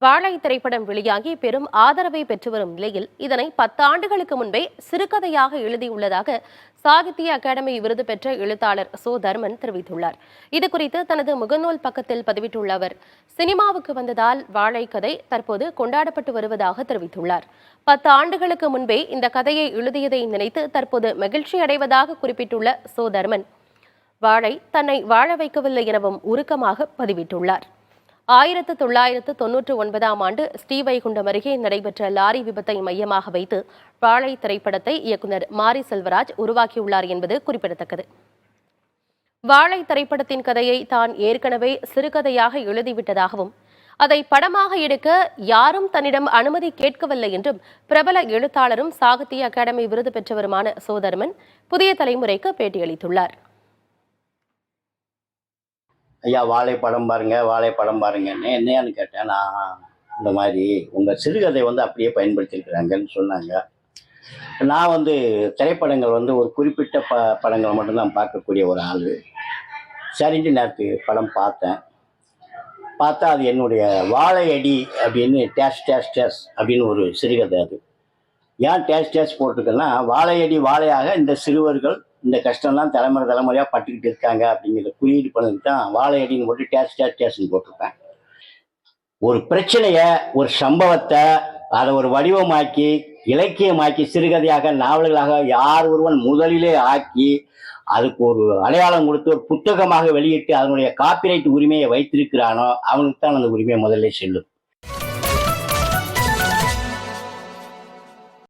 வாழை திரைப்படம் வெளியாகி பெரும் ஆதரவை பெற்று வரும் நிலையில் இதனை 10 ஆண்டுகளுக்கு முன்பே சிறுகதையாக எழுதியுள்ளதாக சாகித்ய அகாடமி விருது பெற்ற எழுத்தாளர் சோ தர்மன் தெரிவித்துள்ளார். இதுகுறித்து தனது முகநூல் பக்கத்தில் பதிவிட்டுள்ள அவர், சினிமாவுக்கு வந்ததால் வாழை கதை தற்போது கொண்டாடப்பட்டு வருவதாக தெரிவித்துள்ளார். 10 ஆண்டுகளுக்கு முன்பே இந்த கதையை எழுதியதை நினைத்து தற்போது மகிழ்ச்சி அடைவதாக குறிப்பிட்டுள்ள சோ தர்மன், வாழை தன்னை வாழ வைக்கவில்லை எனவும் உருக்கமாக பதிவிட்டுள்ளார். 1999ஆம் ஆண்டு ஸ்ரீவைகுண்டம் அருகே நடைபெற்ற லாரி விபத்தை மையமாக வைத்து வாழை திரைப்படத்தை இயக்குநர் மாரி செல்வராஜ் உருவாக்கியுள்ளார் என்பது குறிப்பிடத்தக்கது. வாழை திரைப்படத்தின் கதையை தான் ஏற்கனவே சிறுகதையாக எழுதிவிட்டதாகவும் அதை படமாக எடுக்க யாரும் தன்னிடம் அனுமதி கேட்கவில்லை என்றும் பிரபல எழுத்தாளரும் சாகித்ய அகாடமி விருது பெற்றவருமான சோ தர்மன் புதிய தலைமுறைக்கு பேட்டியளித்துள்ளார். ஐயா வாழை படம் பாருங்கன்னு என்னையான்னு கேட்டேன். நான் இந்த மாதிரி உங்கள் சிறுகதை அப்படியே பயன்படுத்தியிருக்கிறாங்கன்னு சொன்னாங்க. நான் திரைப்படங்கள் ஒரு குறிப்பிட்ட படங்களை மட்டும்தான் பார்க்கக்கூடிய ஒரு ஆள். சரிஞ்சு நேற்று படம் பார்த்தா அது என்னுடைய வாழை அடி அப்படின்னு டேஷ் அப்படின்னு ஒரு சிறுகதை. அது ஏன் டேஷ் போட்டிருக்கேன்னா, வாழையடி வாழையாக இந்த சிறுவர்கள் இந்த கஷ்டம்லாம் தலைமுறையாக பட்டுக்கிட்டு இருக்காங்க அப்படிங்கிறத குறியீடு பண்ணதுக்கு தான் வாழையடின்னு போட்டு டேஷ்னு போட்டிருப்பேன். ஒரு பிரச்சனையை, ஒரு சம்பவத்தை அதை ஒரு வடிவமாக்கி இலக்கியமாக்கி சிறுகதையாக நாவல்களாக யார் ஒருவன் முதலிலே ஆக்கி அதுக்கு ஒரு அடையாளம் கொடுத்து ஒரு புத்தகமாக வெளியிட்டு அதனுடைய காப்பிரைட் உரிமையை வைத்திருக்கிறானோ அவனுக்கு தான் அந்த உரிமை முதல்ல செல்லும்.